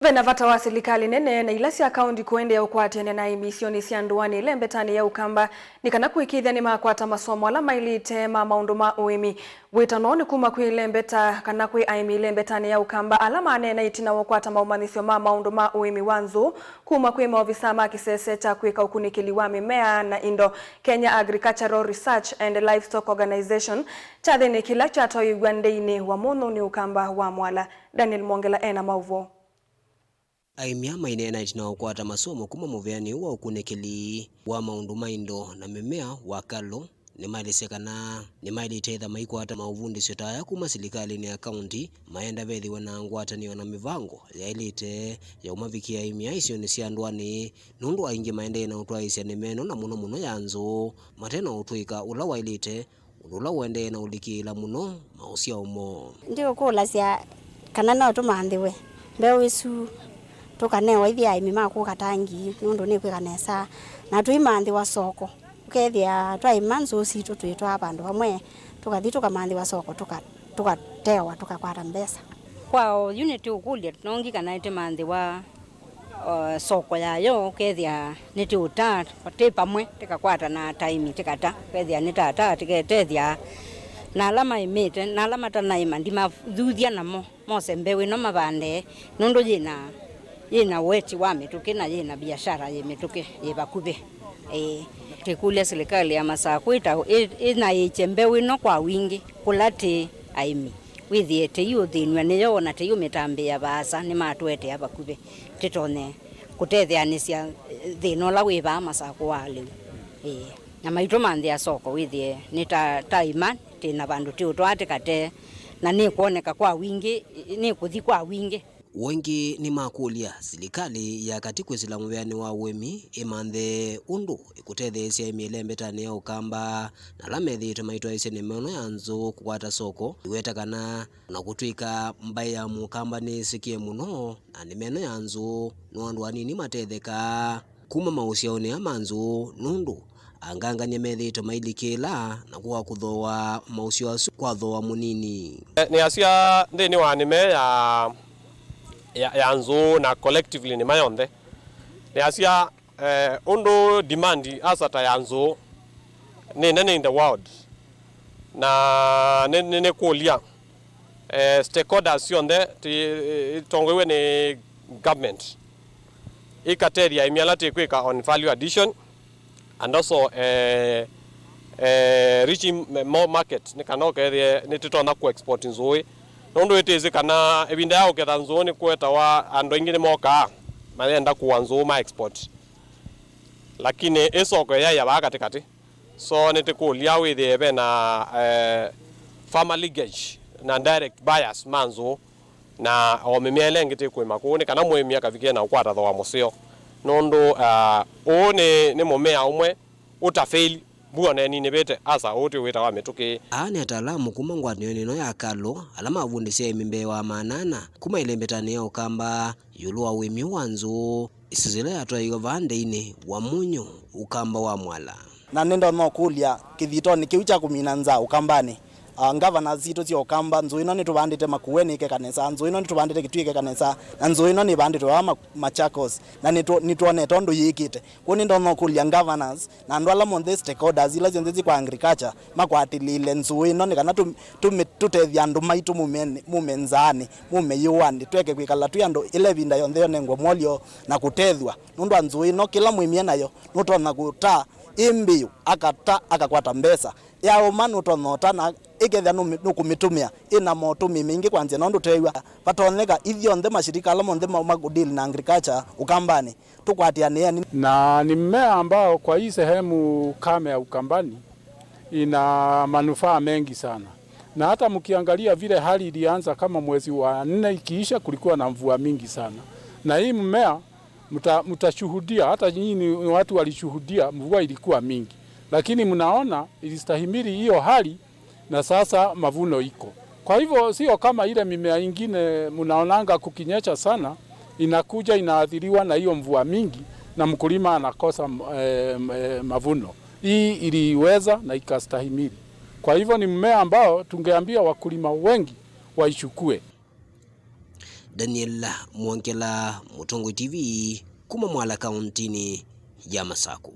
Venavata wa serikali nene na ilasi akaunti kuende ya ukwatene na emisioni sianduani ile mbetani ya ukamba nikana kuikithia ni makwata masomo ala mailite maundu ma uimi witanoni kuma kuile mbeta kana kui aimi ile mbetani ya ukamba ala manene itina wakwata maumanisio maundu ma uimi wanzu kuma kui maofisa ma kisese cha kuika ukunikili wa mimea na indo Kenya Agricultural Research and Livestock Organization chathini kila chato yugandeini wa munu ni ukamba wa mwala. Daniel Mongela ena mauvo. Aimia mainena itina ukwata masomo kuma muveani wa ukunekeli wa maundu maindo na mimea wa kalo ni maili teitha maikwata mauvundi siotaya kuma serikali ni akaunti maenda vethi wana ngwatanio na mivango ya ilite ya umavikia aimia isio ni sianduani nundu aingi maende na utwaisya ni meno na muno yanzu matena utuika ula wa ilite ula wende na ulikila muno mausia umo ndio kulasya kana na utumandhiwe mbeo isu tukanewa ithia aimi maku katangi nundu ni kwikanesa na tuimanthi wa soko ukethia twaimanzo situ twitwa abandu bamwe tukathi tukamanthi wa soko tukatewa tukakwata mbesa kwa unity ukulia tunongi kana ite manthi wa soko yayo ukethia niti uta pate pamwe tikakwata na time tikata ukethia nitata tiketethia na alama imite na alama tanaima ndima thuthia namo mose mbewe no mabande nundu yina weti wa mituke na yina biashara ye mituke ye bakube tikulia serikali ya masakwita ina ichembe wino kwa wingi kulati aimi withiete yu thinwa ni yona te yu mitambe ya basa ni matwete abakube titone kutethianisia thino la wiba masako wale na maito manthi ya soko withie ni taima tina bandu ti utwate kate na ni kuoneka kwa wingi ni kuthi kwa wingi wengi ni makulia serikali ya katikwizila muveani wa uemi imanthe undu ikutetheesya imile mbetani ya ukamba na lamethite maitwa ise ni meno yanzu kukwata soko iwetakana na kutwika mbai ya mukamba ni sikie muno na ni meno yanzu nwandu anini matetheka kuma mausiaoni ya manzu nundu anganganya methite mailikila na kuwa kuthoa mausio asu kwa thoa munini ni asia ndini wa anime ya nzu na collectively ni mayonde ni asia undu demand asata ya nzu ni nene in the world na nene kulia stakeholders yonde tongowe ni government ikateria imialati kwika on value addition and also reaching more market ni kanoke ni titona ku export nzui nundu itizi kana ebinda yao ketha nzuni kweta wa ando ingine moka maenda kuwa nzu ma export lakini isoko ya ba katikati so nitikulia withi ebe na farmer linkage na direct buyers manzu na omimele ngiti kwima kuni kana mwemia kavikie na ukwata tho wa musio nundu ni mumea umwe utafeli buona nini bete asa uti wita wa mituki ani atalamu kuma ngwanio nino ya kalo alama avundisya imimbe wa manana kuma ile mbetani ya ukamba yulu wa wimi wanzu isizile atwa iyo vandeine wa munyo ukamba wa mwala na nendo no kulia kithitoni kiu cha kumina nza ukambani ngavana zito cio kamba nzu ino ni tubandite makueni ke kanesa nzu ino ni tubandite kitwike kanesa na nzu ino ni bandite wa Machakos na ni tuone tondu yikite kuni ndo no kulia governors na ndwala monthe stakeholders ila zenzi kwa agriculture makwatilile nzu ino ni kana tutethia ndu maitu mumenzani mumeyuandi tweke kwikala tu andu 11 yonthe nengwa molio na kutethwa nundu nzu ino kila mwimie nayo nutona kuta imbiu akakwata mbesa yao manu tonota na ikethia nukumitumia ina motumi mingi kwanzia nondu tewa patoneka ithio nthe mashirika ala monthe magudili na agriculture ukambani tukwatiania na ni mmea ambao kwa hii sehemu kame ya ukambani ina manufaa mengi sana na hata mkiangalia vile hali ilianza kama mwezi wa 4 ikiisha kulikuwa na mvua mingi sana na hii mmea mtashuhudia hata nyinyi watu walishuhudia mvua ilikuwa mingi lakini mnaona ilistahimili hiyo hali na sasa mavuno iko. Kwa hivyo sio kama ile mimea ingine mnaonanga kukinyesha sana inakuja inaathiriwa na hiyo mvua mingi na mkulima anakosa mavuno. Hii iliweza na ikastahimili. Kwa hivyo ni mmea ambao tungeambia wakulima wengi waichukue. Daniel Mwankela, Mutongo TV, kuma Mwala kauntini ya Masaku.